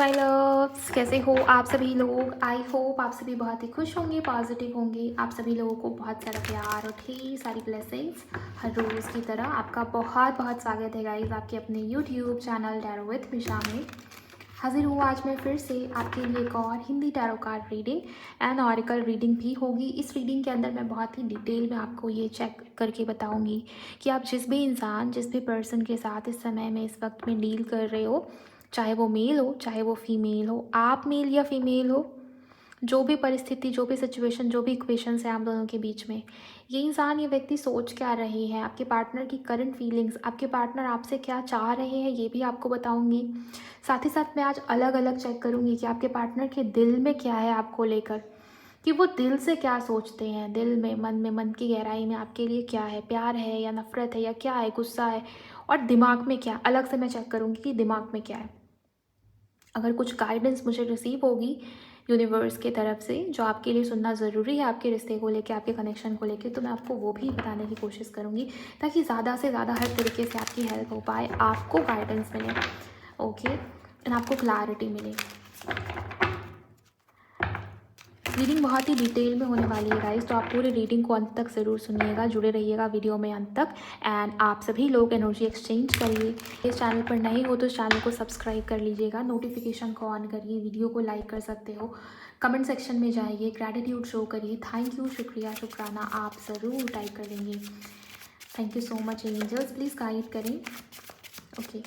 My loves, कैसे हो आप सभी लोग। आई होप आप सभी बहुत ही खुश होंगे, पॉजिटिव होंगे। आप सभी लोगों को बहुत सारा प्यार और ढेर सारी ब्लेसिंग्स हर रोज़ की तरह। आपका बहुत बहुत स्वागत है गाइस आपके अपने यूट्यूब चैनल टैरो विद मिशा में। हाजिर हूँ आज मैं फिर से आपके लिए एक और Hindi tarot card reading and oracle reading भी होगी। इस रीडिंग के अंदर मैं बहुत ही डिटेल में आपको ये चेक करके बताऊंगी कि आप जिस भी इंसान, जिस भी पर्सन के साथ इस समय में, इस वक्त में डील कर रहे हो, चाहे वो मेल हो चाहे वो फीमेल हो, आप मेल या फीमेल हो, जो भी परिस्थिति, जो भी सिचुएशन, जो भी इक्वेशंस है आप दोनों के बीच में, ये इंसान, ये व्यक्ति सोच क्या रहे हैं, आपके पार्टनर की करंट फीलिंग्स, आपके पार्टनर आपसे क्या चाह रहे हैं, ये भी आपको बताऊंगी। साथ ही साथ मैं आज अलग अलग चेक करूंगी कि आपके पार्टनर के दिल में क्या है आपको लेकर, कि वो दिल से क्या सोचते हैं, दिल में, मन की गहराई में आपके लिए क्या है, प्यार है या नफरत है या क्या है, गुस्सा है, और दिमाग में क्या। अलग से मैं चेक करूंगी कि दिमाग में क्या है। अगर कुछ गाइडेंस मुझे रिसीव होगी यूनिवर्स की तरफ से जो आपके लिए सुनना ज़रूरी है, आपके रिश्ते को लेके, आपके कनेक्शन को लेके, तो मैं आपको वो भी बताने की कोशिश करूँगी ताकि ज़्यादा से ज़्यादा हर तरीके से आपकी हेल्प हो पाए, आपको गाइडेंस मिले, ओके, एंड आपको क्लैरिटी मिले। रीडिंग बहुत ही डिटेल में होने वाली है गाइस, तो आप पूरी रीडिंग को अंत तक ज़रूर सुनिएगा, जुड़े रहिएगा वीडियो में अंत तक। एंड आप सभी लोग एनर्जी एक्सचेंज करिए। इस चैनल पर नए हो तो इस चैनल को सब्सक्राइब कर लीजिएगा, नोटिफिकेशन को ऑन करिए, वीडियो को लाइक कर सकते हो, कमेंट सेक्शन में जाइए, ग्रैटिट्यूड शो करिए, थैंक यू, शुक्रिया, शुक्राना आप ज़रूर टाइप कर देंगे। Thank you so much angels, please guide करें। ओके,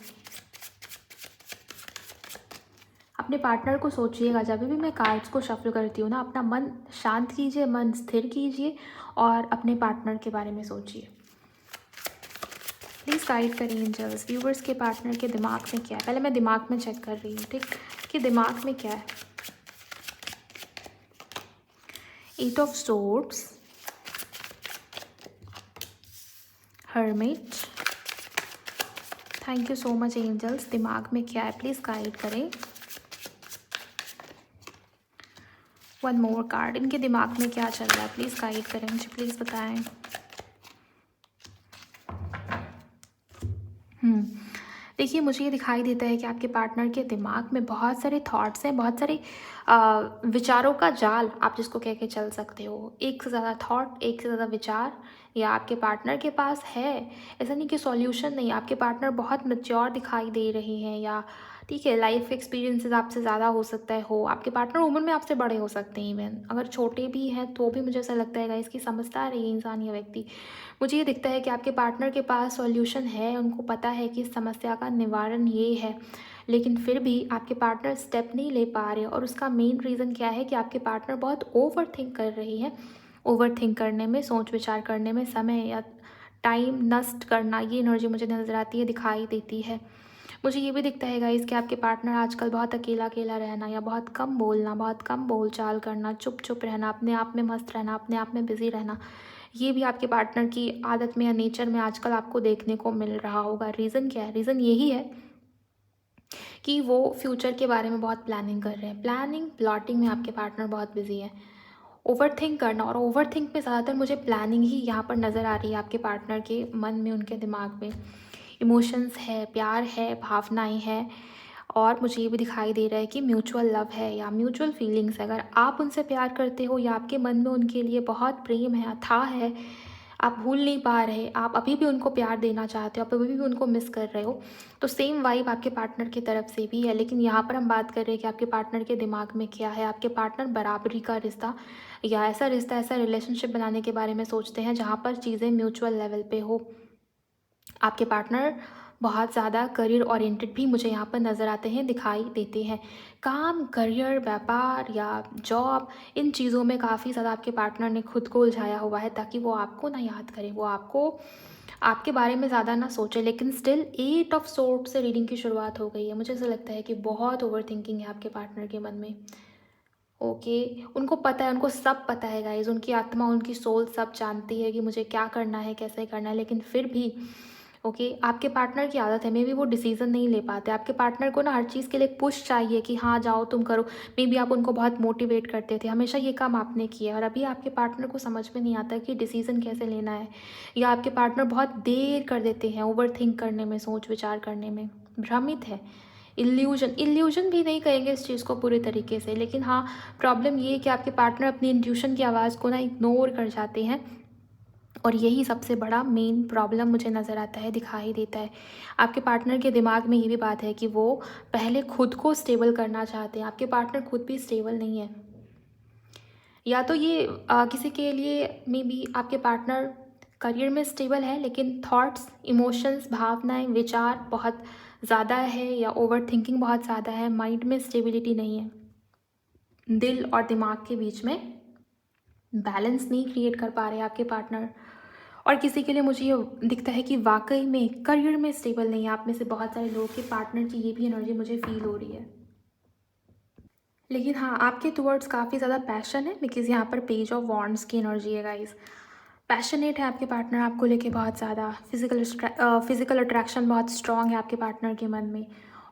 अपने पार्टनर को सोचिएगा। जब भी मैं कार्ड्स को शफल करती हूँ ना, अपना मन शांत कीजिए, मन स्थिर कीजिए और अपने पार्टनर के बारे में सोचिए। प्लीज़ गाइड करिए एंजल्स, व्यूवर्स के पार्टनर के दिमाग में क्या है। पहले मैं दिमाग में चेक कर रही हूँ, ठीक, कि दिमाग में क्या है। 8 of swords, hermit, thank you so much angels, दिमाग में क्या है प्लीज़ गाइड करें। वन मोर कार्ड, इनके दिमाग में क्या चल रहा है प्लीज़ गाइड करें मुझे, प्लीज़ बताएं। देखिए, मुझे ये दिखाई देता है कि आपके पार्टनर के दिमाग में बहुत सारे थॉट्स हैं, बहुत सारे विचारों का जाल आप जिसको कह के चल सकते हो। एक से ज़्यादा थॉट, एक से ज़्यादा विचार या आपके पार्टनर के पास है। ऐसा नहीं कि सॉल्यूशन नहीं, आपके पार्टनर बहुत मैच्योर दिखाई दे रहे हैं, या ठीक है, लाइफ एक्सपीरियंसेस आपसे ज़्यादा हो सकता है हो, आपके पार्टनर उम्र में आपसे बड़े हो सकते हैं, इवन अगर छोटे भी हैं तो भी मुझे ऐसा लगता है इसकी समझदार है ये इंसान, ये व्यक्ति। मुझे ये दिखता है कि आपके पार्टनर के पास सॉल्यूशन है, उनको पता है कि इस समस्या का निवारण ये है, लेकिन फिर भी आपके पार्टनर स्टेप नहीं ले पा रहे। और उसका मेन रीज़न क्या है कि आपके पार्टनर बहुत ओवर थिंक कर रही है। ओवर थिंक करने में, सोच विचार करने में, समय या टाइम नष्ट करना, ये एनर्जी मुझे नज़र आती है, दिखाई देती है। मुझे ये भी दिखता है गाइस कि आपके पार्टनर आजकल बहुत अकेला अकेला रहना, या बहुत कम बोलना, बहुत कम बोल चाल करना, चुप चुप रहना, अपने आप में मस्त रहना, अपने आप में बिजी रहना, ये भी आपके पार्टनर की आदत में या नेचर में आजकल आपको देखने को मिल रहा होगा। रीज़न क्या है? रीज़न यही है कि वो फ्यूचर के बारे में बहुत प्लानिंग कर रहे हैं। प्लानिंग, प्लॉटिंग में आपके पार्टनर बहुत बिजी है। ओवर थिंक करना, और ओवर थिंक में ज़्यादातर मुझे प्लानिंग ही यहाँ पर नज़र आ रही है आपके पार्टनर के मन में, उनके दिमाग में। इमोशंस है, प्यार है, भावनाएं हैं, और मुझे ये भी दिखाई दे रहा है कि म्यूचुअल लव है या म्यूचुअल फीलिंग्स। अगर आप उनसे प्यार करते हो या आपके मन में उनके लिए बहुत प्रेम है, अथाह है, आप भूल नहीं पा रहे, आप अभी भी उनको प्यार देना चाहते हो, आप अभी भी उनको मिस कर रहे हो, तो सेम वाइब आपके पार्टनर की तरफ से भी है। लेकिन यहाँ पर हम बात कर रहे हैं कि आपके पार्टनर के दिमाग में क्या है। आपके पार्टनर बराबरी का रिश्ता या ऐसा रिश्ता, ऐसा रिलेशनशिप बनाने के बारे में सोचते हैं जहाँ पर चीज़ें म्यूचुअल लेवल पे हो। आपके पार्टनर बहुत ज़्यादा करियर ओरिएंटेड भी मुझे यहाँ पर नज़र आते हैं, दिखाई देते हैं। काम, करियर, व्यापार या जॉब, इन चीज़ों में काफ़ी ज़्यादा आपके पार्टनर ने खुद को उलझाया हुआ है ताकि वो आपको ना याद करे, वो आपको, आपके बारे में ज़्यादा ना सोचे। लेकिन स्टिल 8 ऑफ सोर्ड से रीडिंग की शुरुआत हो गई है। मुझे ऐसा लगता है कि बहुत ओवर थिंकिंग है आपके पार्टनर के मन में। ओके, उनको पता है, उनको सब पता है गाइज, उनकी आत्मा, उनकी सोल सब जानती है कि मुझे क्या करना है, कैसे करना है, लेकिन फिर भी ओके, आपके पार्टनर की आदत है, मे बी वो डिसीजन नहीं ले पाते। आपके पार्टनर को ना हर चीज़ के लिए एक पुश चाहिए कि हाँ जाओ तुम करो। मे बी आप उनको बहुत मोटिवेट करते थे, हमेशा ये काम आपने किया, और अभी आपके पार्टनर को समझ में नहीं आता कि डिसीजन कैसे लेना है। या आपके पार्टनर बहुत देर कर देते हैं ओवर थिंक करने में, सोच विचार करने में, भ्रमित है। इल्यूजन भी नहीं कहेंगे इस चीज़ को पूरे तरीके से, लेकिन हाँ, प्रॉब्लम ये है कि आपके पार्टनर अपनी इंट्यूशन की आवाज़ को ना इग्नोर कर जाते हैं, और यही सबसे बड़ा मेन प्रॉब्लम मुझे नज़र आता है, दिखाई देता है। आपके पार्टनर के दिमाग में ये भी बात है कि वो पहले खुद को स्टेबल करना चाहते हैं। आपके पार्टनर खुद भी स्टेबल नहीं है, या तो ये किसी के लिए मे बी आपके पार्टनर करियर में स्टेबल है, लेकिन थॉट्स, इमोशंस, भावनाएं, विचार बहुत ज़्यादा है, या ओवर थिंकिंग बहुत ज़्यादा है, माइंड में स्टेबिलिटी नहीं है, दिल और दिमाग के बीच में बैलेंस नहीं क्रिएट कर पा रहे आपके पार्टनर। और किसी के लिए मुझे ये दिखता है कि वाकई में करियर में स्टेबल नहीं है। आप में से बहुत सारे लोगों के पार्टनर की ये भी एनर्जी मुझे फील हो रही है। लेकिन हाँ, आपके टुवर्ड्स काफ़ी ज़्यादा पैशन है, बिकॉज़ यहाँ पर पेज ऑफ वॉन्ड्स की एनर्जी है गाइस। पैशनेट है आपके पार्टनर आपको लेके बहुत ज़्यादा, फिजिकल अट्रैक्शन बहुत स्ट्रॉन्ग है आपके पार्टनर के मन में।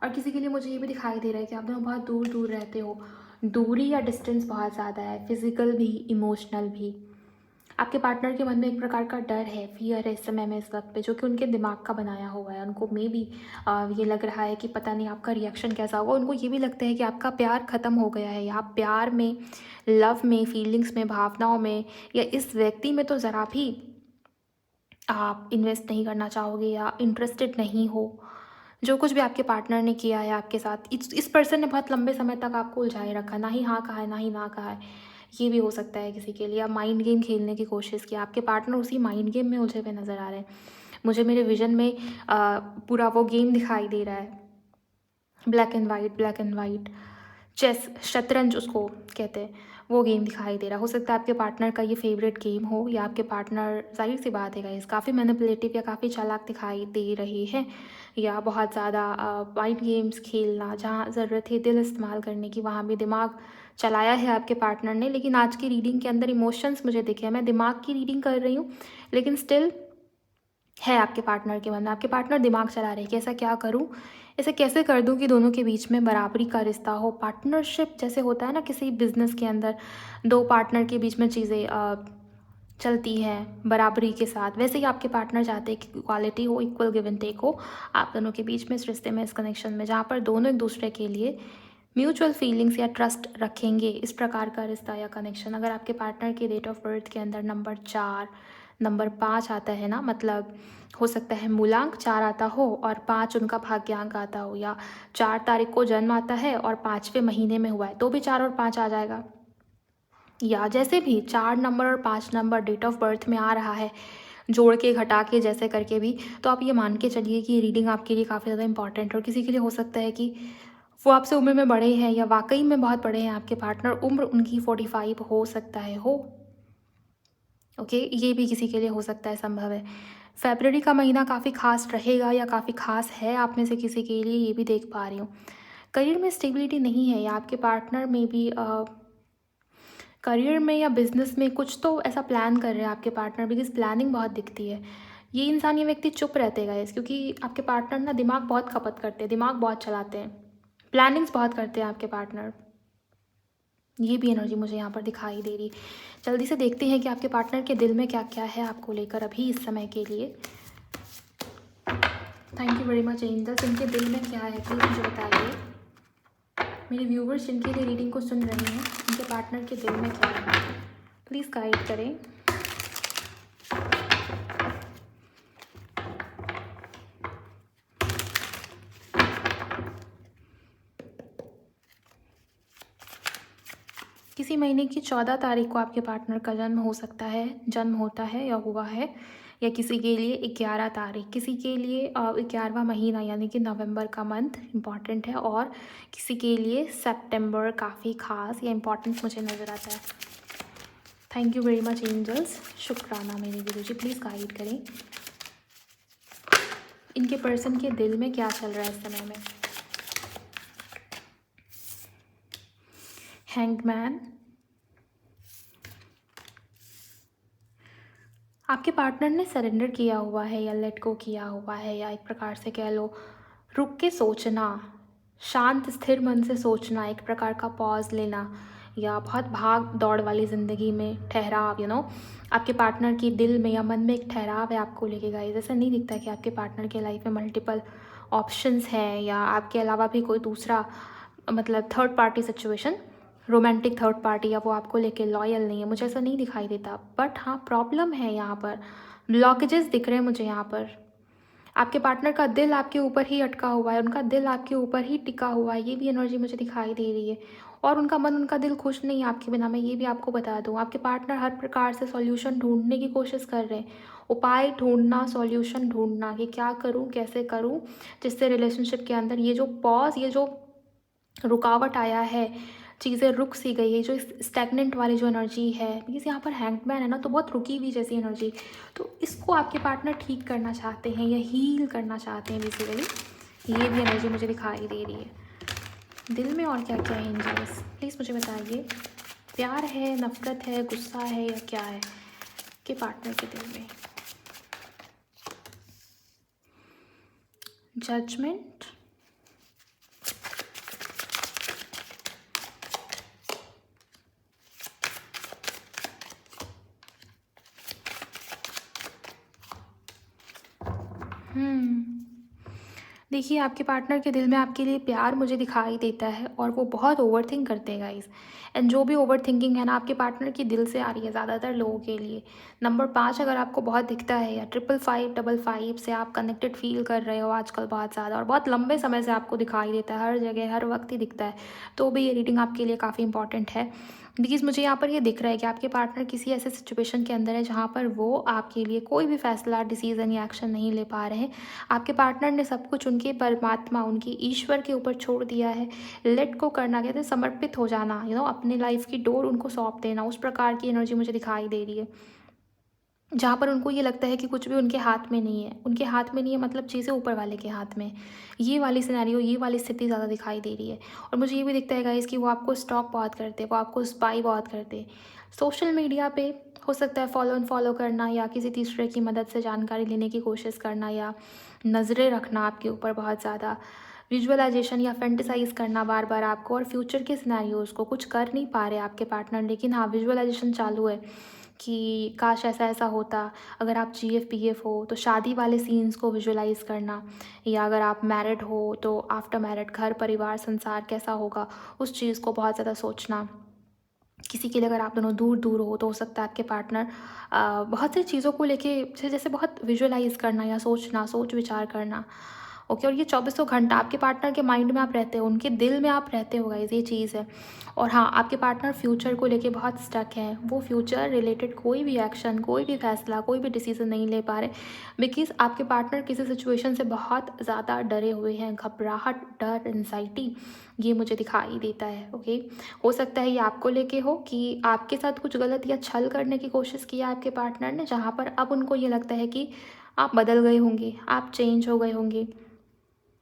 और किसी के लिए मुझे ये भी दिखाई दे रहा है कि आप दोनों बहुत दूर दूर रहते हो, दूरी या डिस्टेंस बहुत ज़्यादा है, फिजिकल भी, इमोशनल भी। आपके पार्टनर के मन में एक प्रकार का डर है, फियर है इस समय में, इस वक्त पे, जो कि उनके दिमाग का बनाया हुआ है। उनको मे बी ये लग रहा है कि पता नहीं आपका रिएक्शन कैसा होगा। उनको ये भी लगता है कि आपका प्यार ख़त्म हो गया है, या आप प्यार में, लव में, फीलिंग्स में, भावनाओं में, या इस व्यक्ति में तो ज़रा भी आप इन्वेस्ट नहीं करना चाहोगे, या इंटरेस्टेड नहीं हो। जो कुछ भी आपके पार्टनर ने किया है आपके साथ, इस पर्सन ने बहुत लंबे समय तक आपको उलझाए रखा, ना ही हाँ कहा है, ना ही ना कहा है। ये भी हो सकता है किसी के लिए। आप माइंड गेम खेलने की कोशिश की, आपके पार्टनर उसी माइंड गेम में उलझे हुए नज़र आ रहे हैं। मुझे मेरे विजन में पूरा वो गेम दिखाई दे रहा है, ब्लैक एंड वाइट, चेस, शतरंज उसको कहते हैं, वो गेम दिखाई दे रहा। हो सकता है आपके पार्टनर का ये फेवरेट गेम हो, या आपके पार्टनर, जाहिर सी बात है गाइस, काफ़ी मैनिपुलेटिव या काफ़ी चालाक दिखाई दे रहे हैं, या बहुत ज़्यादा माइंड गेम्स खेलना, जहाँ ज़रूरत है दिल इस्तेमाल करने की वहाँ भी दिमाग चलाया है आपके पार्टनर ने। लेकिन आज की रीडिंग के अंदर इमोशंस मुझे दिखे हैं। मैं दिमाग की रीडिंग कर रही हूँ, लेकिन स्टिल है आपके पार्टनर के मन में, आपके पार्टनर दिमाग चला रहे हैं कि ऐसा क्या करूं, ऐसे कैसे कर दूं कि दोनों के बीच में बराबरी का रिश्ता हो। पार्टनरशिप जैसे होता है ना किसी बिजनेस के अंदर, दो पार्टनर के बीच में चीज़ें चलती हैं बराबरी के साथ, वैसे ही आपके पार्टनर चाहते हैं कि इक्वालिटी हो, इक्वल गिव एंड टेक हो आप दोनों के बीच में, इस रिश्ते में, इस कनेक्शन में, जहाँ पर दोनों एक दूसरे के लिए म्यूचुअल फीलिंग्स या ट्रस्ट रखेंगे। इस प्रकार का रिश्ता या कनेक्शन। अगर आपके पार्टनर की डेट ऑफ बर्थ के अंदर नंबर 4, नंबर 5 आता है ना, मतलब हो सकता है मूलांक 4 आता हो और 5 उनका भाग्यांक आता हो, या 4 तारीख को जन्म आता है और 5वें महीने में हुआ है तो भी 4 और 5 आ जाएगा। या जैसे भी 4 नंबर और 5 नंबर डेट ऑफ बर्थ में आ रहा है, जोड़ के घटा के जैसे करके भी, तो आप ये मान के चलिए कि रीडिंग आपके लिए काफ़ी ज़्यादा इंपॉर्टेंट है। और किसी के लिए हो सकता है कि वो आपसे उम्र में बड़े हैं, या वाकई में बहुत बड़े हैं आपके पार्टनर, उम्र उनकी 45 हो सकता है हो। ओके, ये भी किसी के लिए हो सकता है, संभव है। फरवरी का महीना काफ़ी खास रहेगा, या काफ़ी खास है आप में से किसी के लिए, ये भी देख पा रही हूँ। करियर में स्टेबिलिटी नहीं है, या आपके पार्टनर में भी करियर में या बिजनेस में कुछ तो ऐसा प्लान कर रहे हैं आपके पार्टनर, बिकॉज प्लानिंग बहुत दिखती है। ये इंसान, ये व्यक्ति चुप रहते गाइस, क्योंकि आपके पार्टनर ना दिमाग बहुत खपत करते हैं, दिमाग बहुत चलाते हैं, प्लानिंग्स बहुत करते हैं आपके पार्टनर। ये भी एनर्जी मुझे यहाँ पर दिखाई दे रही। जल्दी से देखते हैं कि आपके पार्टनर के दिल में क्या क्या है आपको लेकर अभी इस समय के लिए। Thank you very much angels. इनके दिल में क्या है प्लीज़ मुझे बताइए। मेरे व्यूवर्स जिनके लिए रीडिंग को सुन रहे हैं, उनके पार्टनर के दिल में क्या है, प्लीज़ गाइड करें। किसी महीने की 14 तारीख को आपके पार्टनर का जन्म हो सकता है, जन्म होता है या हुआ है, या किसी के लिए 11 तारीख, किसी के लिए 11वां महीना यानी कि नवंबर का मंथ इम्पॉर्टेंट है, और किसी के लिए सितंबर काफ़ी खास या इम्पॉर्टेंट मुझे नज़र आता है। Thank you very much angels, शुक्राना मेरे गुरुजी, प्लीज़ गाइड करें। इनके पर्सन के दिल में क्या चल रहा है इस समय में। Hanged man. आपके पार्टनर ने सरेंडर किया हुआ है, या लेट गो किया हुआ है, या एक प्रकार से कह लो रुक के सोचना, शांत स्थिर मन से सोचना, एक प्रकार का पॉज लेना, या बहुत भाग दौड़ वाली ज़िंदगी में ठहराव, आपके पार्टनर की दिल में या मन में एक ठहराव है आपको लेके गाइस। ऐसा नहीं दिखता कि आपके पार्टनर के लाइफ में मल्टीपल ऑप्शंस है या आपके अलावा भी कोई दूसरा मतलब third party situation, romantic third party, या वो आपको लेके लॉयल नहीं है, मुझे ऐसा नहीं दिखाई देता। बट हाँ, प्रॉब्लम है यहाँ पर, ब्लॉकेजेस दिख रहे हैं मुझे यहाँ पर। आपके पार्टनर का दिल आपके ऊपर ही अटका हुआ है, उनका दिल आपके ऊपर ही टिका हुआ है, ये भी एनर्जी मुझे दिखाई दे रही है। और उनका मन, उनका दिल खुश नहीं है आपके बिना, मैं ये भी आपको बता दूँ। आपके पार्टनर हर प्रकार से सॉल्यूशन ढूंढने की कोशिश कर रहे हैं, उपाय ढूंढना, सॉल्यूशन ढूंढना कि क्या करूँ, कैसे करूँ, जिससे रिलेशनशिप के अंदर ये जो पॉज, ये जो रुकावट आया है, चीज़ें रुक सी गई है, जो स्टैग्नेंट वाली जो एनर्जी है, बिकॉज़ यहाँ पर हैंगमैन है ना, तो बहुत रुकी हुई जैसी एनर्जी, तो इसको आपके पार्टनर ठीक करना चाहते हैं या हील करना चाहते हैं बेसिकली। ये भी एनर्जी मुझे दिखाई दे रही है। दिल में और क्या क्या है एंजल्स, प्लीज़ मुझे बताइए। प्यार है, नफरत है, गुस्सा है, या क्या है के पार्टनर के दिल में? जजमेंट, देखिए आपके पार्टनर के दिल में आपके लिए प्यार मुझे दिखाई देता है, और वो बहुत ओवरथिंक करते हैं गाइस। एंड जो भी ओवरथिंकिंग है ना, आपके पार्टनर के दिल से आ रही है ज़्यादातर लोगों के लिए। नंबर 5 अगर आपको बहुत दिखता है, या 55555 से आप कनेक्टेड फील कर रहे हो आजकल बहुत ज़्यादा, और बहुत लंबे समय से आपको दिखाई देता है, हर जगह हर वक्त ही दिखता है, तो भी ये रीडिंग आपके लिए काफ़ी इंपॉर्टेंट है। बिकॉज़ मुझे यहाँ पर ये दिख रहा है कि आपके पार्टनर किसी ऐसे सिचुएशन के अंदर है जहाँ पर वो आपके लिए कोई भी फैसला, डिसीज़न या एक्शन नहीं ले पा रहे हैं। आपके पार्टनर ने सब कुछ उनके परमात्मा, उनकी ईश्वर के ऊपर छोड़ दिया है। लेट को करना, कहते हैं समर्पित हो जाना, अपनी लाइफ की डोर उनको सौंप देना, उस प्रकार की एनर्जी मुझे दिखाई दे रही है। जहाँ पर उनको ये लगता है कि कुछ भी उनके हाथ में नहीं है, उनके हाथ में नहीं है मतलब चीज़ें ऊपर वाले के हाथ में। ये वाली सिनेरियो, ये वाली स्थिति ज़्यादा दिखाई दे रही है। और मुझे ये भी दिखता है गाइस कि वो आपको स्टॉक बहुत करते हैं, वो आपको स्पाई बहुत करते हैं। सोशल मीडिया पे हो सकता है फॉलो अनफॉलो करना, या किसी तीसरे की मदद से जानकारी लेने की कोशिश करना, या नज़रें रखना आपके ऊपर बहुत ज़्यादा, विजुअलाइजेशन या फैंटिसाइज करना बार बार आपको, और फ्यूचर के सिनेरियोज़ को कुछ कर नहीं पा रहे आपके पार्टनर, लेकिन हाँ विजुअलाइजेशन चालू है कि काश ऐसा ऐसा होता। अगर आप जीएफ-पीएफ हो तो शादी वाले सीन्स को विजुअलाइज़ करना, या अगर आप मैरिड हो तो आफ्टर मैरिड घर परिवार संसार कैसा होगा, उस चीज़ को बहुत ज़्यादा सोचना। किसी के लिए अगर आप दोनों दूर दूर हो तो हो सकता है आपके पार्टनर बहुत सी चीज़ों को लेके जैसे बहुत विजुअलाइज़ करना या सोचना, सोच विचार करना। ओके, और ये चौबीसों घंटा आपके पार्टनर के माइंड में आप रहते हो, उनके दिल में आप रहते हो गाइस, ये चीज़ है। और हाँ, आपके पार्टनर फ्यूचर को लेके बहुत स्टक हैं, वो फ्यूचर रिलेटेड कोई भी एक्शन, कोई भी फैसला, कोई भी डिसीजन नहीं ले पा रहे, बिकॉज़ आपके पार्टनर किसी सिचुएशन से बहुत ज़्यादा डरे हुए हैं। घबराहट, डर, एंजाइटी, ये मुझे दिखाई देता है। ओके, हो सकता है ये आपको लेके हो कि आपके साथ कुछ गलत या छल करने की कोशिश किया आपके पार्टनर ने, जहाँ पर अब उनको ये लगता है कि आप बदल गए होंगे, आप चेंज हो गए होंगे,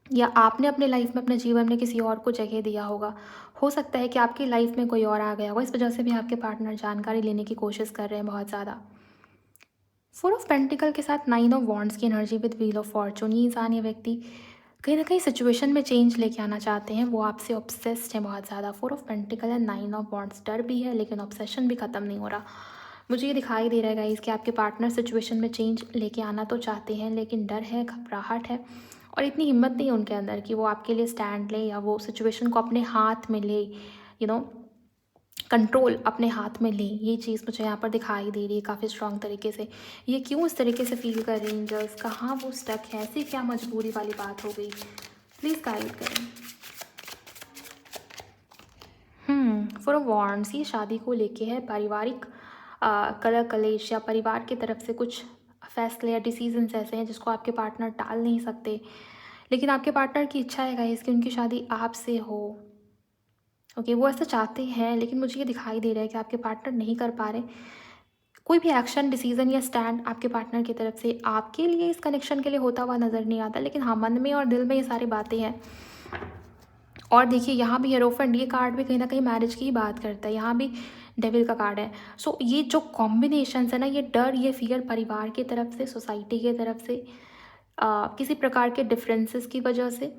या आपने अपने लाइफ में, अपने जीवन में किसी और को जगह दिया होगा। हो सकता है कि आपकी लाइफ में कोई और आ गया होगा, इस वजह से भी आपके पार्टनर जानकारी लेने की कोशिश कर रहे हैं बहुत ज़्यादा। 4 ऑफ पेंटिकल के साथ 9 ऑफ वॉन्ड्स की energy with wheel of Fortune, ये इंसान, ये व्यक्ति कहीं ना कहीं सिचुएशन में चेंज लेके आना चाहते हैं, वो आपसे ऑब्सेस्ड है बहुत ज़्यादा। 4 ऑफ पेंटिकल है, 9 ऑफ वॉन्ड्स, डर भी है लेकिन ऑब्सेशन भी ख़त्म नहीं हो रहा। मुझे ये दिखाई दे रहा है गाइस कि आपके पार्टनर सिचुएशन में चेंज लेके आना तो चाहते हैं, लेकिन डर है, घबराहट है, और इतनी हिम्मत नहीं है उनके अंदर कि वो आपके लिए स्टैंड ले, या वो सिचुएशन को अपने हाथ में ले, कंट्रोल अपने हाथ में ले। ये चीज़ मुझे यहाँ पर दिखाई दे रही है काफ़ी स्ट्रॉन्ग तरीके से। ये क्यों इस तरीके से फील कर रही हैं एंजल्स, कहाँ वो स्टक है, ऐसी क्या मजबूरी वाली बात हो गई, प्लीज़ गाइड करें। 4 ऑफ वॉन्ड्स, ये शादी को लेके है, पारिवारिक कलह कलेश, या परिवार की तरफ से कुछ फैसले या डिसीजंस ऐसे हैं जिसको आपके पार्टनर टाल नहीं सकते, लेकिन आपके पार्टनर की इच्छा है गाइस कि उनकी शादी आपसे हो। ओके, वो ऐसा चाहते हैं, लेकिन मुझे ये दिखाई दे रहा है कि आपके पार्टनर नहीं कर पा रहे कोई भी एक्शन, डिसीजन या स्टैंड आपके पार्टनर की तरफ से आपके लिए इस कनेक्शन के लिए होता हुआ नज़र नहीं आता, लेकिन हाँ मन में और दिल में ये सारी बातें हैं। और देखिए यहाँ भी हीरोफेंट, ये कार्ड भी कहीं ना कहीं मैरिज की ही बात करता है, यहाँ भी डेविल का कार्ड है। सो ये जो कॉम्बिनेशन है ना, ये डर, ये फियर परिवार की तरफ से, सोसाइटी की तरफ से, किसी प्रकार के डिफरेंसेस की वजह से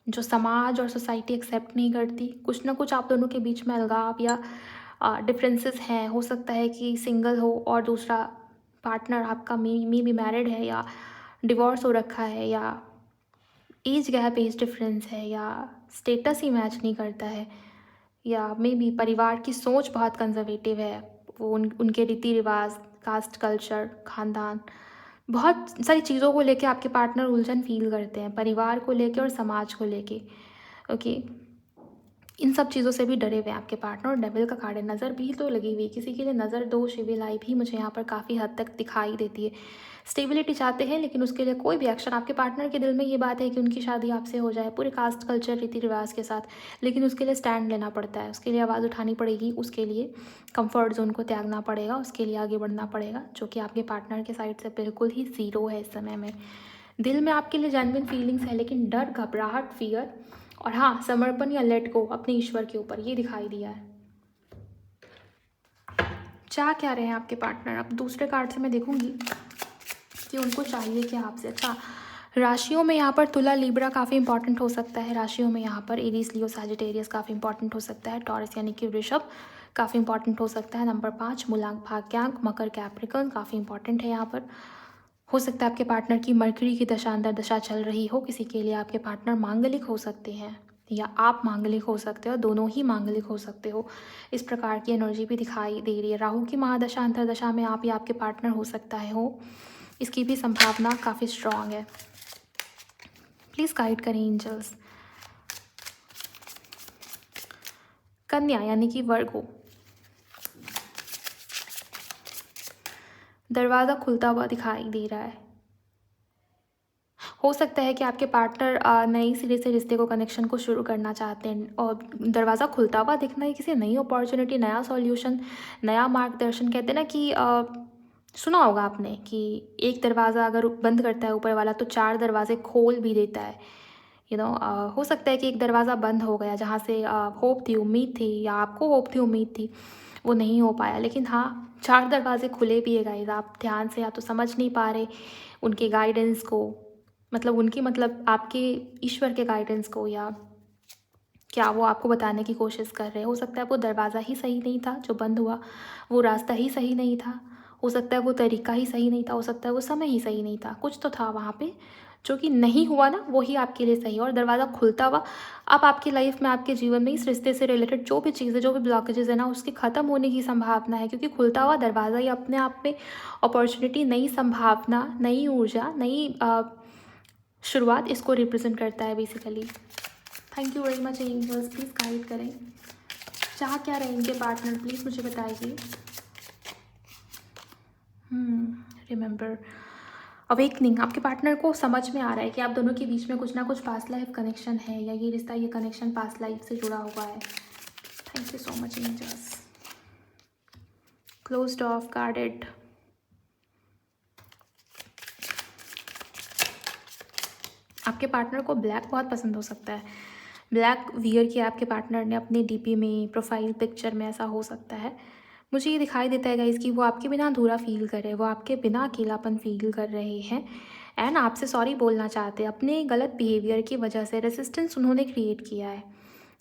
जो समाज और सोसाइटी एक्सेप्ट नहीं करती, कुछ ना कुछ आप दोनों के बीच में अलगाव या डिफरेंसेस हैं। हो सकता है कि सिंगल हो और दूसरा पार्टनर आपका मे बी मैरिड है, या डिवोर्स हो रखा है, या एज गैप, एज डिफरेंस है, या स्टेटस ही मैच नहीं करता है, या मे बी परिवार की सोच बहुत कंजर्वेटिव है। वो उनके रीति रिवाज, कास्ट कल्चर, खानदान, बहुत सारी चीज़ों को लेके आपके पार्टनर उलझन फील करते हैं, परिवार को लेके और समाज को लेके। ओके, इन सब चीज़ों से भी डरे हुए हैं आपके पार्टनर। और डेविल का कार्ड है, नज़र भी तो लगी हुई, किसी के लिए नज़र दोष इविल आई भी मुझे यहाँ पर काफ़ी हद तक दिखाई देती है। स्टेबिलिटी चाहते हैं लेकिन उसके लिए कोई भी एक्शन, आपके पार्टनर के दिल में ये बात है कि उनकी शादी आपसे हो जाए पूरे कास्ट कल्चर रीति रिवाज के साथ, लेकिन उसके लिए स्टैंड लेना पड़ता है, उसके लिए आवाज़ उठानी पड़ेगी, उसके लिए कंफर्ट जोन को त्यागना पड़ेगा, उसके लिए आगे बढ़ना पड़ेगा, जो कि आपके पार्टनर के साइड से बिल्कुल ही ज़ीरो है इस समय में। दिल में आपके लिए जेन्युइन फीलिंग्स है, लेकिन डर, घबराहट, फियर, और हाँ, समर्पण या लेट गो अपने ईश्वर के ऊपर, ये दिखाई दिया है। चाह क्या रहे हैं आपके पार्टनर? अब दूसरे कार्ड से मैं देखूंगी कि उनको चाहिए क्या आपसे। अच्छा, राशियों में यहाँ पर तुला लिब्रा काफ़ी इंपॉर्टेंट हो सकता है। राशियों में यहाँ पर एरीज, लियो, सैजिटेरियस काफ़ी इंपॉर्टेंट हो सकता है। टॉरस यानी कि वृषभ काफ़ी इंपॉर्टेंट हो सकता है। नंबर 5 मूलांक, भाग्यांक, मकर, कैप्रिकॉर्न काफ़ी इंपॉर्टेंट है यहाँ पर। हो सकता है आपके पार्टनर की मरकरी की दशा, अंदर दशा चल रही हो। किसी के लिए आपके पार्टनर मांगलिक हो सकते हैं, या आप मांगलिक हो सकते हो, दोनों ही मांगलिक हो सकते हो। इस प्रकार की एनर्जी भी दिखाई दे रही है। राहु की महादशा, अंतरदशा में आप या आपके पार्टनर हो सकता है हो, इसकी भी संभावना काफ़ी स्ट्रांग है। प्लीज़ गाइड करें एंजल्स। कन्या यानी कि वर्गो, दरवाज़ा खुलता हुआ दिखाई दे रहा है। हो सकता है कि आपके पार्टनर नई सिरे से रिश्ते को, कनेक्शन को शुरू करना चाहते हैं, और दरवाज़ा खुलता हुआ दिखना है किसी नई अपॉर्चुनिटी, नया सॉल्यूशन, नया मार्गदर्शन। कहते हैं ना कि सुना होगा आपने कि एक दरवाज़ा अगर बंद करता है ऊपर वाला तो 4 दरवाजे खोल भी देता है। हो सकता है कि एक दरवाज़ा बंद हो गया जहाँ से होप थी, उम्मीद थी, या आपको होप थी, उम्मीद थी, वो नहीं हो पाया, लेकिन हाँ 4 दरवाजे खुले भी है गाइस। आप ध्यान से या तो समझ नहीं पा रहे उनके गाइडेंस को, मतलब आपके ईश्वर के गाइडेंस को, या क्या वो आपको बताने की कोशिश कर रहे हैं। हो सकता है वो दरवाज़ा ही सही नहीं था जो बंद हुआ, वो रास्ता ही सही नहीं था, हो सकता है वो तरीका ही सही नहीं था, हो सकता है वो समय ही सही नहीं था, कुछ तो था वहाँ पे जो कि नहीं हुआ ना, वही आपके लिए सही है। और दरवाज़ा खुलता हुआ अब आपकी लाइफ में, आपके जीवन में, इस रिश्ते से रिलेटेड जो भी चीज़ें, जो भी ब्लॉकेजेस है ना, उसके ख़त्म होने की संभावना है, क्योंकि खुलता हुआ दरवाज़ा ही अपने आप में अपॉर्चुनिटी, नई संभावना, नई ऊर्जा, नई शुरुआत, इसको रिप्रेजेंट करता है basically. Thank you very much angels, please guide करें। चाह क्या रहे इनके पार्टनर, प्लीज़ मुझे बताइए। रिमेंबर, अवेकनिंग, आपके पार्टनर को समझ में आ रहा है कि आप दोनों के बीच में कुछ ना कुछ पास्ट लाइफ कनेक्शन है, या ये रिश्ता, ये कनेक्शन पास्ट लाइफ से जुड़ा हुआ है। Thank you so much angels. Closed off, guarded. आपके पार्टनर को ब्लैक बहुत पसंद हो सकता है। ब्लैक वियर किया आपके पार्टनर ने अपने डीपी में, प्रोफाइल पिक्चर में, ऐसा हो सकता है। मुझे ये दिखाई देता है गाइस कि वो आपके बिना अधूरा फील कर रहे हैं, वो आपके बिना अकेलापन फील कर रहे हैं, एंड आपसे सॉरी बोलना चाहते हैं। अपने गलत बिहेवियर की वजह से रेसिस्टेंस उन्होंने क्रिएट किया है।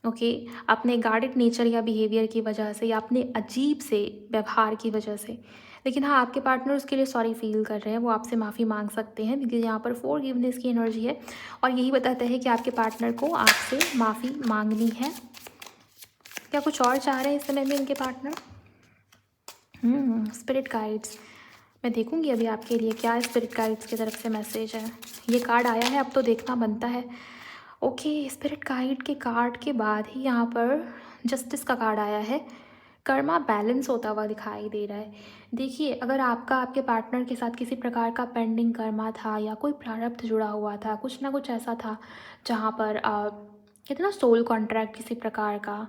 ओके, अपने गार्डेड नेचर या बिहेवियर की वजह से, या अपने अजीब से व्यवहार की वजह से। लेकिन हाँ, आपके पार्टनर उसके लिए सॉरी फील कर रहे हैं, वो आपसे माफ़ी मांग सकते हैं, बिकॉज यहाँ पर फॉरगिवनेस की एनर्जी है, और यही बताता है कि आपके पार्टनर को आपसे माफ़ी मांगनी है। क्या कुछ और चाह रहे हैं इस समय में इनके पार्टनर? स्पिरिट गाइड्स, मैं देखूंगी अभी आपके लिए क्या स्पिरिट गाइड्स की तरफ से मैसेज है। ये कार्ड आया है, अब तो देखना बनता है। ओके, स्पिरिट गाइड के कार्ड के बाद ही यहाँ पर जस्टिस का कार्ड आया है। कर्मा बैलेंस होता हुआ दिखाई दे रहा है। देखिए, अगर आपका आपके पार्टनर के साथ किसी प्रकार का पेंडिंग कर्मा था, या कोई प्रारब्ध जुड़ा हुआ था, कुछ ना कुछ ऐसा था जहाँ पर कहते हैं ना सोल कॉन्ट्रैक्ट किसी प्रकार का,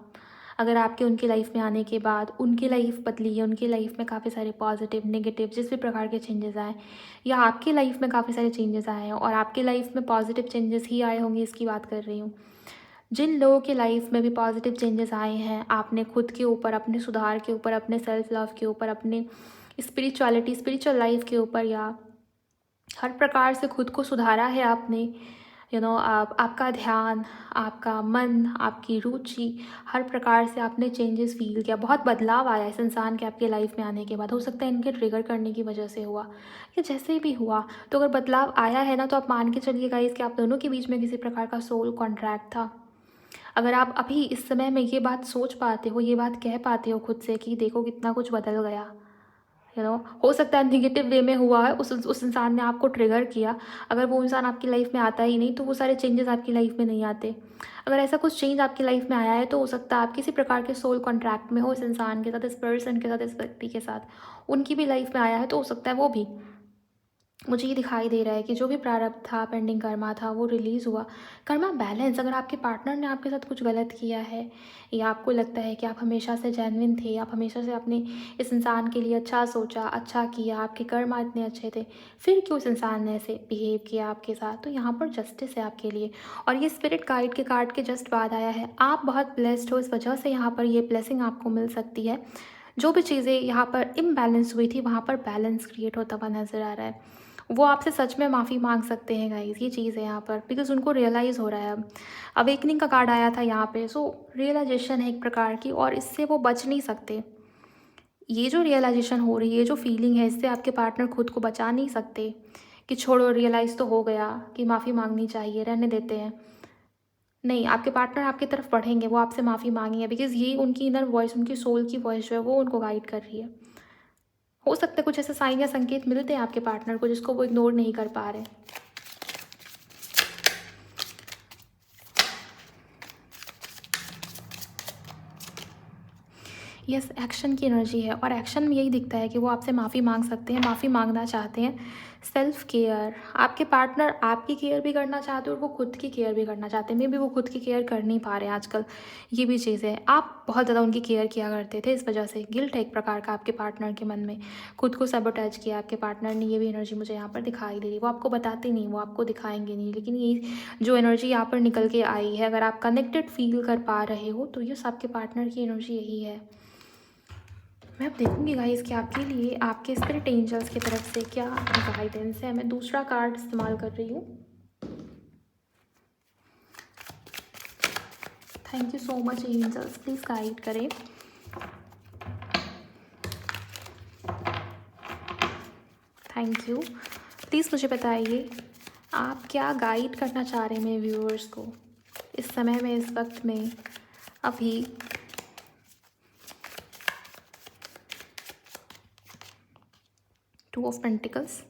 अगर आपके उनकी लाइफ में आने के बाद उनकी लाइफ बदली है, उनकी लाइफ में काफ़ी सारे पॉजिटिव, नेगेटिव, जिस भी प्रकार के चेंजेस आए, या आपकी लाइफ में काफ़ी सारे चेंजेस आए हैं, और आपकी लाइफ में पॉजिटिव चेंजेस ही आए होंगे, इसकी बात कर रही हूँ। जिन लोगों के लाइफ में भी पॉजिटिव चेंजेस आए हैं, आपने खुद के ऊपर, अपने सुधार के ऊपर, अपने सेल्फ लव के ऊपर, अपने स्पिरिचुअल लाइफ के ऊपर, या हर प्रकार से खुद को सुधारा है आपने, आपका ध्यान, आपका मन, आपकी रुचि, हर प्रकार से आपने चेंजेस फ़ील किया, बहुत बदलाव आया इस इंसान के आपके लाइफ़ में आने के बाद। हो सकता है इनके ट्रिगर करने की वजह से हुआ या जैसे भी हुआ, तो अगर बदलाव आया है ना, तो आप मान के चलिए गाइज़ कि आप दोनों के बीच में किसी प्रकार का सोल कॉन्ट्रैक्ट था। अगर आप अभी इस समय में ये बात सोच पाते हो, ये बात कह पाते हो खुद से कि देखो कितना कुछ बदल गया, हो सकता है नेगेटिव वे में हुआ है, उस इंसान ने आपको ट्रिगर किया। अगर वो इंसान आपकी लाइफ में आता ही नहीं, तो वो सारे चेंजेस आपकी लाइफ में नहीं आते। अगर ऐसा कुछ चेंज आपकी लाइफ में आया है, तो हो सकता है आप किसी प्रकार के सोल कॉन्ट्रैक्ट में हो इस इंसान के साथ, इस पर्सन के साथ, इस व्यक्ति के साथ। उनकी भी लाइफ में आया है, तो हो सकता है वो भी। मुझे ये दिखाई दे रहा है कि जो भी प्रारब्ध था, पेंडिंग कर्मा था, वो रिलीज़ हुआ। कर्मा बैलेंस, अगर आपके पार्टनर ने आपके साथ कुछ गलत किया है, या आपको लगता है कि आप हमेशा से जेन्युइन थे, आप हमेशा से अपने इस इंसान के लिए अच्छा सोचा, अच्छा किया, आपके कर्मा इतने अच्छे थे, फिर क्यों इस इंसान ने ऐसे बिहेव किया आपके साथ, तो यहाँ पर जस्टिस है आपके लिए। और ये स्पिरिट गाइड के कार्ड के जस्ट बाद आया है। आप बहुत ब्लेस्ड हो, इस वजह से यहाँ पर ये ब्लेसिंग आपको मिल सकती है। जो भी चीज़ें यहाँ पर इम्बैलेंस हुई थी, वहाँ पर बैलेंस क्रिएट होता हुआ नज़र आ रहा है। वो आपसे सच में माफ़ी माँग सकते हैं गाइज़, ये चीज़ है यहाँ पर, बिकॉज़ उनको रियलाइज़ हो रहा है अब। अवेकनिंग का कार्ड आया था यहाँ पे, सो रियलाइज़ेशन है एक प्रकार की, और इससे वो बच नहीं सकते। ये जो रियलाइज़ेशन हो रही है, जो फीलिंग है, इससे आपके पार्टनर खुद को बचा नहीं सकते कि छोड़ो, रियलाइज़ तो हो गया कि माफ़ी माँगनी चाहिए, रहने देते हैं। नहीं, आपके पार्टनर आपकी तरफ बढ़ेंगे, वो आपसे माफ़ी माँगेंगे, बिकॉज़ ये उनकी इनर वॉइस, उनकी सोल की वॉइस जो है, वो उनको गाइड कर रही है। हो सकता है कुछ ऐसे साइन या संकेत मिलते हैं आपके पार्टनर को, जिसको वो इग्नोर नहीं कर पा रहे। यस, एक्शन की एनर्जी है, और एक्शन में यही दिखता है कि वो आपसे माफ़ी माँग सकते हैं, माफ़ी माँगना चाहते हैं। सेल्फ केयर, आपके पार्टनर आपकी केयर भी करना चाहते हैं, और वो खुद की केयर भी करना चाहते हैं। मे बी वो खुद की केयर कर नहीं पा रहे हैं आजकल, ये भी चीज़ है। आप बहुत ज़्यादा उनकी केयर किया करते थे, इस वजह से गिल्ट है एक प्रकार का आपके पार्टनर के मन में। खुद को सैबोटेज किया आपके पार्टनर ने, ये भी एनर्जी मुझे यहाँ पर दिखाई दे रही है। वो आपको बताते नहीं, वो आपको दिखाएंगे नहीं, लेकिन ये जो एनर्जी यहाँ पर निकल के आई है, अगर आप कनेक्टेड फील कर पा रहे हो, तो ये आपके पार्टनर की एनर्जी यही है। मैं अब देखूंगी गाइस कि आपके लिए आपके स्पिरिट एंजल्स की तरफ से क्या गाइडेंस है। मैं दूसरा कार्ड इस्तेमाल कर रही हूँ। Thank you so much angels, please guide करें। Thank you. प्लीज़ मुझे बताइए आप क्या गाइड करना चाह रहे हैं मेरे व्यूअर्स को इस समय में, इस वक्त में, अभी। Two of pentacles,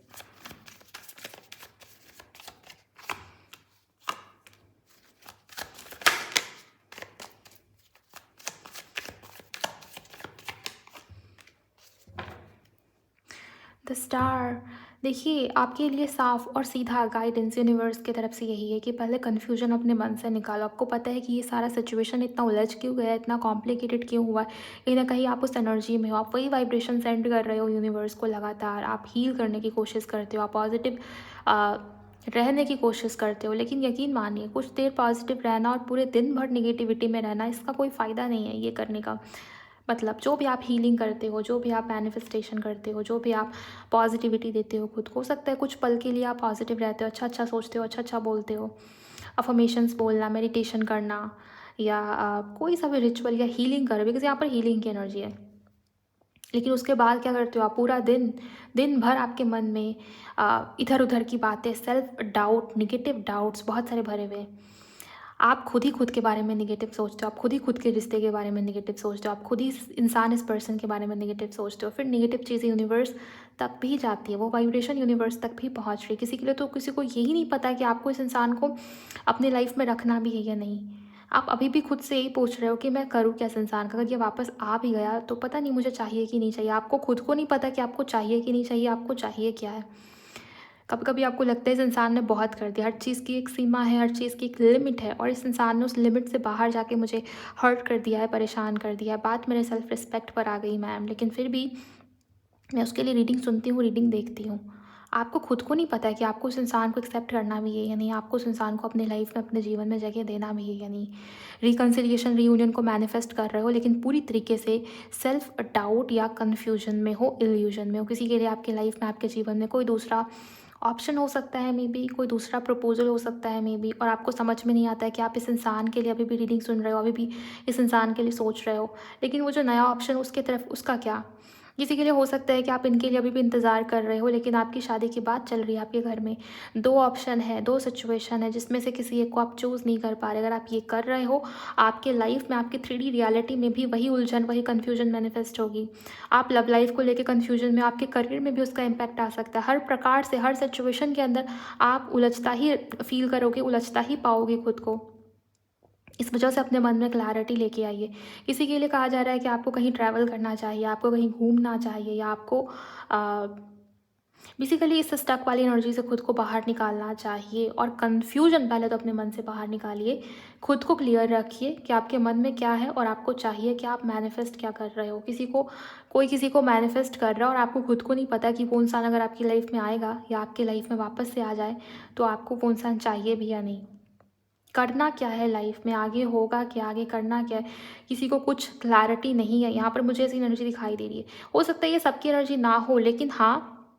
the star. देखिए, आपके लिए साफ और सीधा गाइडेंस यूनिवर्स की तरफ से यही है कि पहले कन्फ्यूजन अपने मन से निकालो। आपको पता है कि ये सारा सिचुएशन इतना उलझ क्यों गया है, इतना कॉम्प्लिकेटेड क्यों हुआ है। कहीं ना कहीं आप उस एनर्जी में हो, आप वही वाइब्रेशन सेंड कर रहे हो यूनिवर्स को लगातार। आप हील करने की कोशिश करते हो, आप पॉजिटिव रहने की कोशिश करते हो, लेकिन यकीन मानिए कुछ देर पॉजिटिव रहना और पूरे दिन भर निगेटिविटी में रहना, इसका कोई फ़ायदा नहीं है ये करने का। मतलब जो भी आप हीलिंग करते हो, जो भी आप मैनिफेस्टेशन करते हो, जो भी आप पॉजिटिविटी देते हो खुद को, हो सकता है कुछ पल के लिए आप पॉजिटिव रहते हो, अच्छा अच्छा सोचते हो, अच्छा अच्छा बोलते हो, अफर्मेशंस बोलना, मेडिटेशन करना, या कोई सा भी रिचुअल या हीलिंग करो, बिकॉज यहाँ पर हीलिंग की एनर्जी है। लेकिन उसके बाद क्या करते हो आप, पूरा दिन दिन भर आपके मन में इधर उधर की बातें, सेल्फ डाउट, निगेटिव डाउट्स बहुत सारे भरे हुए हैं। आप खुद ही खुद के बारे में नेगेटिव सोचते हो, आप खुद ही खुद के रिश्ते के बारे में नेगेटिव सोचते हो, आप खुद ही इंसान, इस पर्सन के बारे में नेगेटिव सोचते हो। फिर नेगेटिव चीज़ें यूनिवर्स तक भी जाती है, वो वाइब्रेशन यूनिवर्स तक भी पहुंच रही है। किसी के लिए तो किसी को यही नहीं पता कि आपको इस इंसान को अपनी लाइफ में रखना भी है या नहीं। आप अभी भी खुद से यही पूछ रहे हो कि मैं करूँ क्या इस इंसान का, अगर ये वापस आ भी गया तो पता नहीं मुझे चाहिए कि नहीं चाहिए। आपको खुद को नहीं पता कि आपको चाहिए कि नहीं चाहिए, आपको चाहिए क्या है। कभी कभी आपको लगता है इस इंसान ने बहुत कर दिया, हर चीज़ की एक सीमा है, हर चीज़ की एक लिमिट है, और इस इंसान ने उस लिमिट से बाहर जाके मुझे हर्ट कर दिया है, परेशान कर दिया है। बात मेरे सेल्फ रिस्पेक्ट पर आ गई मैम, लेकिन फिर भी मैं उसके लिए रीडिंग सुनती हूँ, रीडिंग देखती हूँ। आपको खुद को नहीं पता है कि आपको उस इंसान को एक्सेप्ट करना भी है या नहीं, आपको उस इंसान को अपने लाइफ में, अपने जीवन में जगह देना भी है या नहीं। रिकन्सिलिएशन, रीयूनियन को मैनिफेस्ट कर रहे हो, लेकिन पूरी तरीके से सेल्फ डाउट या कन्फ्यूजन में हो, इल्यूजन में हो। किसी के लिए आपके लाइफ में, आपके जीवन में कोई दूसरा ऑप्शन हो सकता है, मे बी कोई दूसरा प्रपोजल हो सकता है, मे बी, और आपको समझ में नहीं आता है कि आप इस इंसान के लिए अभी भी रीडिंग सुन रहे हो, अभी भी इस इंसान के लिए सोच रहे हो, लेकिन वो जो नया ऑप्शन उसके तरफ, उसका क्या। किसी के लिए हो सकता है कि आप इनके लिए अभी भी इंतज़ार कर रहे हो, लेकिन आपकी शादी की बात चल रही है आपके घर में। 2 ऑप्शन है, 2 सिचुएशन है, जिसमें से किसी एक को आप चूज़ नहीं कर पा रहे। अगर आप ये कर रहे हो, आपके लाइफ में, आपकी 3D रियलिटी में भी वही उलझन, वही कन्फ्यूजन मैनिफेस्ट होगी। आप लव लाइफ को लेके कन्फ्यूजन में, आपके करियर में भी उसका इम्पैक्ट आ सकता है। हर प्रकार से, हर सिचुएशन के अंदर आप उलझता ही फील करोगे, उलझता ही पाओगे खुद को। इस वजह से अपने मन में क्लैरिटी लेके आइए। किसी के लिए कहा जा रहा है कि आपको कहीं ट्रैवल करना चाहिए, आपको कहीं घूमना चाहिए, या आपको बेसिकली इस स्टक वाली एनर्जी से खुद को बाहर निकालना चाहिए। और कन्फ्यूजन पहले तो अपने मन से बाहर निकालिए, खुद को क्लियर रखिए कि आपके मन में क्या है और आपको चाहिए क्या, आप मैनिफेस्ट क्या कर रहे हो। कोई किसी को मैनिफेस्ट कर रहा है और आपको खुद को नहीं पता कि वो इंसान अगर आपकी लाइफ में आएगा या आपकी लाइफ में वापस से आ जाए तो आपको वो इंसान चाहिए भी या नहीं। करना क्या है लाइफ में, आगे होगा क्या, आगे करना क्या है, किसी को कुछ क्लैरिटी नहीं है। यहाँ पर मुझे ऐसी एनर्जी दिखाई दे रही है। हो सकता है ये सबकी एनर्जी ना हो, लेकिन हाँ,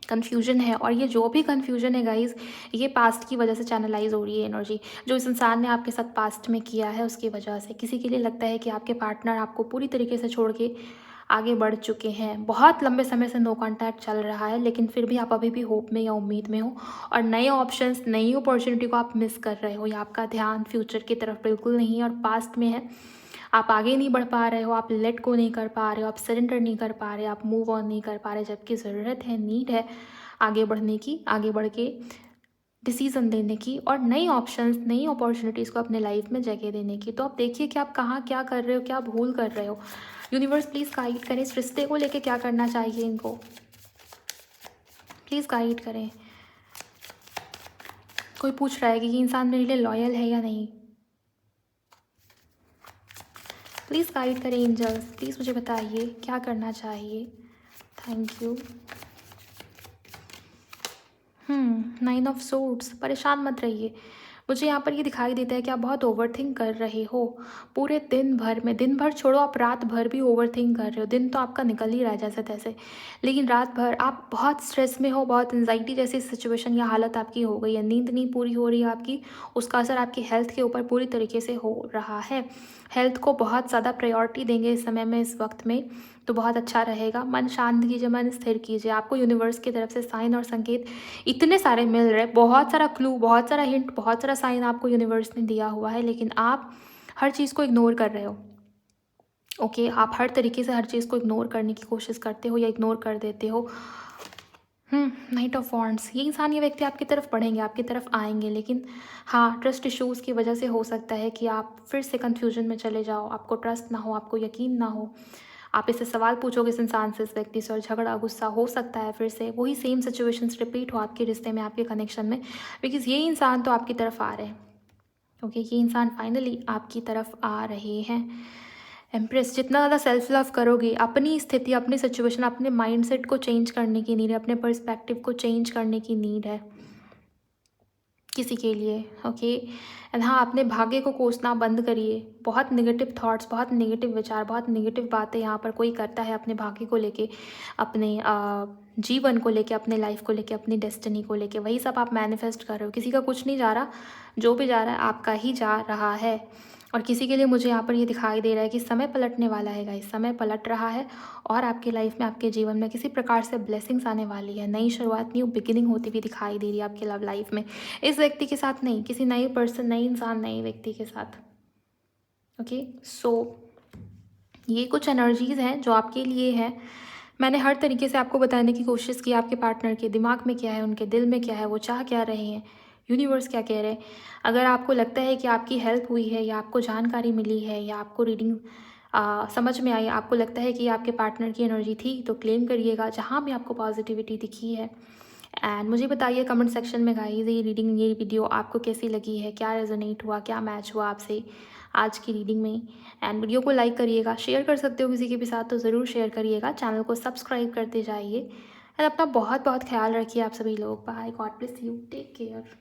कन्फ्यूजन है। और ये जो भी कन्फ्यूजन है गाइज़, ये पास्ट की वजह से चैनलाइज हो रही है एनर्जी, जो इस इंसान ने आपके साथ पास्ट में किया है उसकी वजह से। किसी के लिए लगता है कि आपके पार्टनर आपको पूरी तरीके से छोड़ के आगे बढ़ चुके हैं, बहुत लंबे समय से नो कॉन्टैक्ट चल रहा है, लेकिन फिर भी आप अभी भी होप में या उम्मीद में हो, और नए ऑप्शंस, नई अपॉर्चुनिटी को आप मिस कर रहे हो, या आपका ध्यान फ्यूचर की तरफ बिल्कुल नहीं है और पास्ट में है। आप आगे नहीं बढ़ पा रहे हो, आप लेट को नहीं कर पा रहे हो, आप सरेंडर नहीं कर पा रहे, आप मूव ऑन नहीं कर पा रहे, जबकि ज़रूरत है, नीड है आगे बढ़ने की, आगे बढ़ के डिसीज़न लेने की, और नई ऑप्शंस, नई अपॉर्चुनिटीज़ को अपने लाइफ में जगह देने की। तो आप देखिए कि आप कहाँ क्या कर रहे हो, क्या भूल कर रहे हो। यूनिवर्स प्लीज़ गाइड करें, इस रिश्ते को लेके क्या करना चाहिए इनको, प्लीज़ गाइड करें। कोई पूछ रहा है कि ये इंसान मेरे लिए लॉयल है या नहीं, प्लीज़ गाइड करें एंजल्स, प्लीज़ मुझे बताइए क्या करना चाहिए। Thank you. 9 ऑफ सोर्ड्स, परेशान मत रहिए। मुझे यहाँ पर ये दिखाई देता है कि आप बहुत ओवरथिंक कर रहे हो पूरे दिन भर में। दिन भर छोड़ो, आप रात भर भी ओवरथिंक कर रहे हो। दिन तो आपका निकल ही रहा है जैसे तैसे, लेकिन रात भर आप बहुत स्ट्रेस में हो, बहुत एंजाइटी जैसी सिचुएशन या हालत आपकी हो गई है। नींद नहीं पूरी हो रही है आपकी, उसका असर आपकी हेल्थ के ऊपर पूरी तरीके से हो रहा है। हेल्थ को बहुत ज़्यादा प्रायोरिटी देंगे इस समय में, इस वक्त में, तो बहुत अच्छा रहेगा। मन शांत कीजिए, मन स्थिर कीजिए। आपको यूनिवर्स की तरफ से साइन और संकेत इतने सारे मिल रहे, बहुत सारा क्लू, बहुत सारा हिंट, बहुत सारा साइन आपको यूनिवर्स ने दिया हुआ है, लेकिन आप हर चीज़ को इग्नोर कर रहे हो। ओके, आप हर तरीके से हर चीज़ को इग्नोर करने की कोशिश करते हो या इग्नोर कर देते हो। नाइट ऑफ वॉन्ड्स, ये इंसान, ये व्यक्ति आपकी तरफ बढ़ेंगे, आपकी तरफ आएंगे, लेकिन हाँ, ट्रस्ट इश्यूज़ की वजह से हो सकता है कि आप फिर से कन्फ्यूजन में चले जाओ, आपको ट्रस्ट ना हो, आपको यकीन ना हो। आप इससे सवाल पूछोगे इस इंसान से, इस व्यक्ति से, और झगड़ा, गुस्सा हो सकता है, फिर से वही सेम सिचुएशंस रिपीट हो आपके रिश्ते में, आपके कनेक्शन में, बिकॉज ये इंसान तो आपकी तरफ आ रहे हैं। ओके, ये इंसान फाइनली आपकी तरफ आ रहे हैं। एम्प्रेस, जितना ज़्यादा सेल्फ लव करोगे, अपनी स्थिति, अपनी सिचुएशन, अपने माइंडसेट को चेंज करने की नीड है, अपने पर्सपेक्टिव को चेंज करने की नीड है किसी के लिए। ओके, एंड हाँ, अपने भाग्य को कोसना बंद करिए। बहुत नेगेटिव थॉट्स, बहुत नेगेटिव विचार, बहुत नेगेटिव बातें यहाँ पर कोई करता है अपने भाग्य को लेके, अपने जीवन को लेके, अपने लाइफ को लेके, अपनी डेस्टिनी को लेके, वही सब आप मैनिफेस्ट कर रहे हो। किसी का कुछ नहीं जा रहा, जो भी जा रहा है आपका ही जा रहा है। और किसी के लिए मुझे यहाँ पर ये दिखाई दे रहा है कि समय पलटने वाला है गाइस, समय पलट रहा है, और आपकी लाइफ में, आपके जीवन में किसी प्रकार से ब्लेसिंग्स आने वाली है। नई शुरुआत, न्यू बिगिनिंग होती हुई दिखाई दे रही है आपकी लव लाइफ में, इस व्यक्ति के साथ नहीं, किसी नए पर्सन, नए इंसान, नए व्यक्ति के साथ। ओके, सो ये कुछ एनर्जीज़ हैं जो आपके लिए है। मैंने हर तरीके से आपको बताने की कोशिश की, आपके पार्टनर के दिमाग में क्या है, उनके दिल में क्या है, वो चाह क्या रहे हैं, यूनिवर्स क्या कह रहे हैं। अगर आपको लगता है कि आपकी हेल्प हुई है, या आपको जानकारी मिली है, या आपको रीडिंग समझ में आई, आपको लगता है कि आपके पार्टनर की एनर्जी थी, तो क्लेम करिएगा जहाँ भी आपको पॉजिटिविटी दिखी है। एंड मुझे बताइए कमेंट सेक्शन में गाइस, ये रीडिंग, ये वीडियो आपको कैसी लगी है, क्या रेजोनेट हुआ, क्या मैच हुआ आपसे आज की रीडिंग में। एंड वीडियो को लाइक करिएगा, शेयर कर सकते हो किसी के भी साथ तो ज़रूर शेयर करिएगा, चैनल को सब्सक्राइब करते जाइए। और अपना बहुत बहुत ख्याल रखिए आप सभी लोग। Bye, God bless you, take care.